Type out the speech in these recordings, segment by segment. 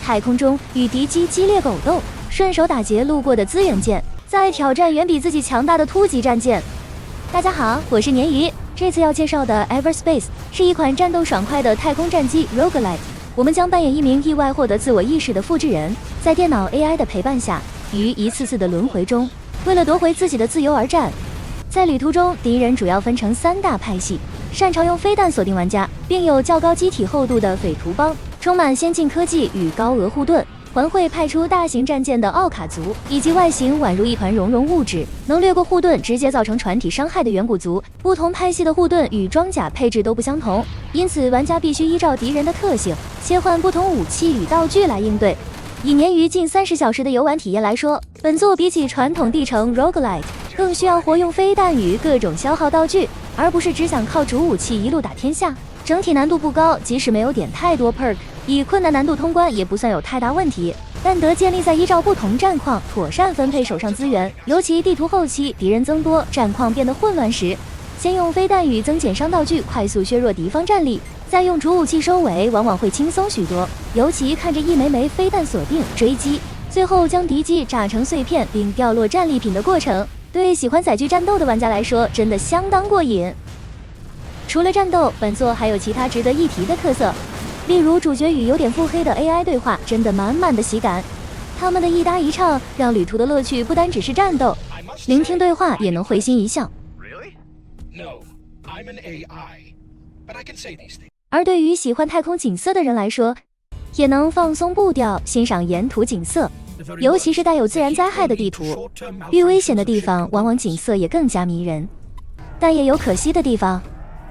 太空中与敌机激烈狗斗，顺手打劫路过的资源舰，再挑战远比自己强大的突击战舰。大家好，我是鲶鱼。这次要介绍的 Everspace 是一款战斗爽快的太空战机 Roguelite。我们将扮演一名意外获得自我意识的复制人，在电脑 AI 的陪伴下，于一次次的轮回中，为了夺回自己的自由而战。在旅途中，敌人主要分成3大派系，擅长用飞弹锁定玩家，并有较高机体厚度的匪徒帮，充满先进科技与高额护盾。环会派出大型战舰的奥卡族，以及外形宛如一团熔融物质，能掠过护盾直接造成船体伤害的远古族。不同派系的护盾与装甲配置都不相同，因此玩家必须依照敌人的特性，切换不同武器与道具来应对。以鲶鱼近30小时的游玩体验来说，本作比起传统地城 Roguelite 更需要活用飞弹与各种消耗道具，而不是只想靠主武器一路打天下。整体难度不高，即使没有点太多 perk， 以困难难度通关也不算有太大问题。但得建立在依照不同战况妥善分配手上资源，尤其地图后期敌人增多，战况变得混乱时，先用飞弹与增减伤道具快速削弱敌方战力，再用主武器收尾，往往会轻松许多。尤其看着一枚枚飞弹锁定追击，最后将敌机炸成碎片并掉落战利品的过程，对喜欢载具战斗的玩家来说真的相当过瘾。除了战斗，本作还有其他值得一提的特色，例如主角与有点腹黑的 AI 对话，真的满满的喜感。他们的一搭一唱，让旅途的乐趣不单只是战斗，聆听对话也能会心一笑。而对于喜欢太空景色的人来说，也能放松步调，欣赏沿途景色，尤其是带有自然灾害的地图，越危险的地方往往景色也更加迷人，但也有可惜的地方。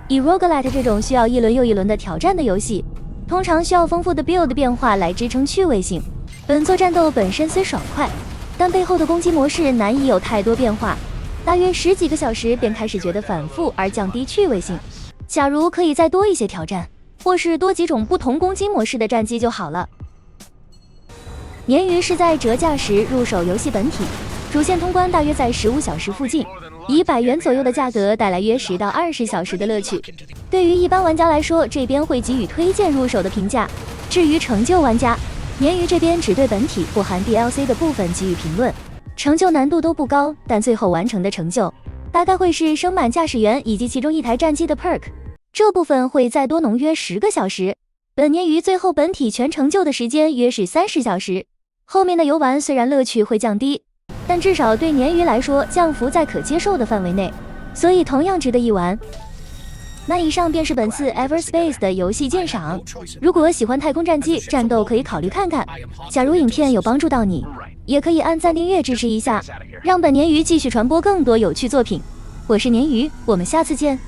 以 Roguelite 这种需要一轮又一轮的挑战的游戏，通常需要丰富的 build 变化来支撑趣味性。本作战斗本身虽爽快，但背后的攻击模式难以有太多变化，大约10几个小时便开始觉得反复而降低趣味性。假如可以再多一些挑战，或是多几种不同攻击模式的战机就好了。鲶鱼是在折价时入手游戏本体，主线通关大约在15小时附近，以100元左右的价格带来约10到20小时的乐趣。对于一般玩家来说，这边会给予推荐入手的评价。至于成就玩家，鲶鱼这边只对本体不含 DLC 的部分给予评论。成就难度都不高，但最后完成的成就大概会是升满驾驶员以及其中一台战机的 perk， 这部分会再多农约10个小时。本鲶鱼最后本体全成就的时间约是30小时。后面的游玩虽然乐趣会降低，但至少对鲶鱼来说降幅在可接受的范围内，所以同样值得一玩。那以上便是本次 Everspace 的游戏鉴赏。如果喜欢太空战机战斗，可以考虑看看。假如影片有帮助到你，也可以按赞订阅支持一下，让本鲶鱼继续传播更多有趣作品。我是鲶鱼，我们下次见。